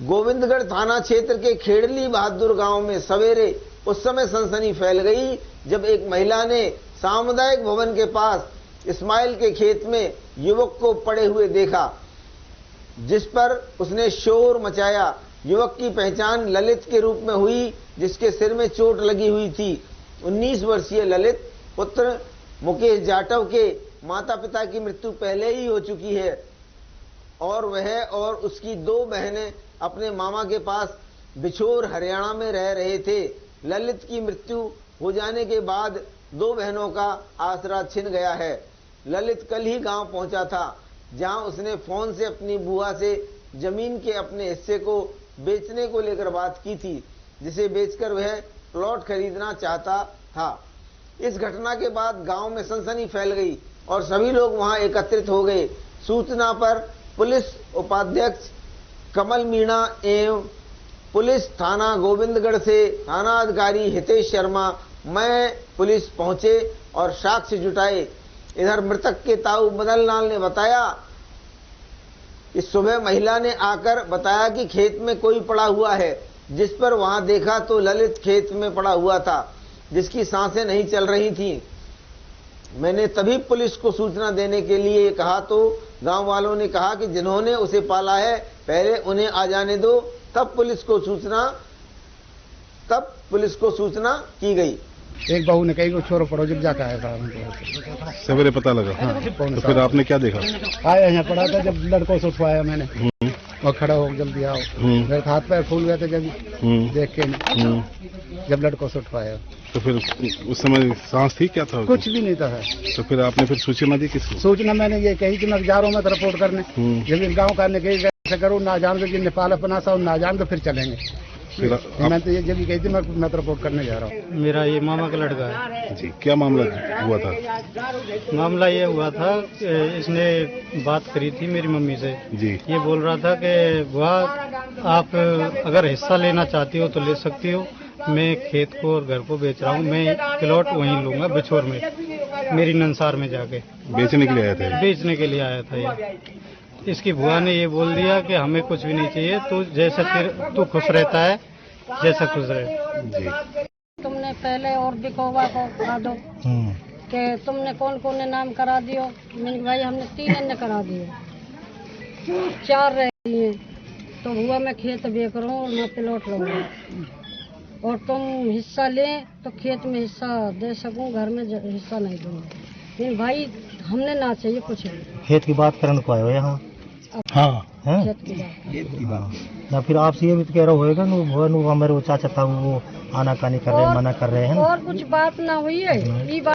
गोविंदगढ़ थाना क्षेत्र के खेड़ली बहादुर गांव में सवेरे उस समय सनसनी फैल गई जब एक महिला ने सामुदायिक भवन के पास इस्माइल के खेत में युवक को पड़े हुए देखा, जिस पर उसने शोर मचाया। युवक की पहचान ललित के रूप में हुई, जिसके सिर में चोट लगी हुई थी। 19 वर्षीय ललित पुत्र मुकेश जाटव के माता पिता की मृत्यु पहले ही हो चुकी है और वह और उसकी 2 बहनें अपने मामा के पास बिछोर हरियाणा में रह रहे थे। ललित की मृत्यु हो जाने के बाद 2 बहनों का आसरा छिन गया है। ललित कल ही गांव पहुंचा था, जहां उसने फोन से अपनी बुआ से जमीन के अपने हिस्से को बेचने को लेकर बात की थी, जिसे बेचकर वह प्लॉट खरीदना चाहता था। इस घटना के बाद गांव में सनसनी फैल गई और सभी लोग वहां एकत्रित हो गए। सूचना पर पुलिस उपाध्यक्ष कमल मीणा एवं पुलिस थाना गोविंदगढ़ से थाना अधिकारी हितेश शर्मा मैं पुलिस पहुंचे और साक्ष्य जुटाए। इधर मृतक के ताऊ मदन लाल ने बताया कि सुबह महिला ने आकर बताया कि खेत में कोई पड़ा हुआ है, जिस पर वहां देखा तो ललित खेत में पड़ा हुआ था, जिसकी सांसें नहीं चल रही थी। मैंने तभी पुलिस को सूचना देने के लिए कहा तो गांव वालों ने कहा कि जिन्होंने उसे पाला है पहले उन्हें आ जाने दो, तब पुलिस को सूचना की गई। एक बहू ने कही छोरो पड़ो जब जाकर आया था, सवेरे पता लगा। हाँ। तो फिर आपने क्या देखा? आया यहाँ पड़ा था, जब लड़कों से उठवाया मैंने और खड़ा हो जल्दी आओ, मेरे हाथ पैर फूल गए थे जब देख के, जब लड़कों से उठवाया। तो फिर उस समय सांस थी क्या था? कुछ भी नहीं था। तो फिर आपने फिर सूचना दी किसको? सूचना मैंने ये कही कि मैं जा रहा हूँ, मैं रिपोर्ट करने। जब गाँव का ने कही करो ना जान दो, जिनने पाला अपना सा ना जान दो, फिर चलेंगे। मैं तो ये जब कही थी मैं रिपोर्ट करने जा रहा हूँ। मेरा ये मामा का लड़का है जी। क्या मामला हुआ था? मामला ये हुआ था कि इसने बात करी थी मेरी मम्मी से जी। ये बोल रहा था कि बुआ आप अगर हिस्सा लेना चाहती हो तो ले सकती हो, मैं खेत को और घर को बेच रहा हूँ, मैं प्लॉट वहीं लूंगा बिछोर में, मेरी नंसार में जाके। बेचने के लिए आया था? बेचने के लिए आया था ये। इसकी बुआ ने ये बोल दिया कि हमें कुछ भी नहीं चाहिए, तू जैसे तू खुश रहता है जैसा खुश रहे। जी। तुमने पहले और दिखोगा को करा दो कि तुमने कौन कौन ने नाम करा दियो। मैंने भाई हमने 3 ने करा दिए, 4 रह दिए। तो हुआ मैं खेत बेच रहा हूँ और मैं प्लॉट लूँगा और तुम हिस्सा ले तो खेत में हिस्सा दे सकूँ, घर में हिस्सा नहीं दूँगा। नहीं भाई हमने ना चाहिए कुछ नहीं। खेत की बात करने को आए हो यहाँ? हाँ खेत की बात ना फिर आपसे ये भी तो कह रहा होगा नु मेरे वो चाचा था वो आना कानी कर रहे हैं, मना कर रहे हैं। और कुछ बात ना हुई है।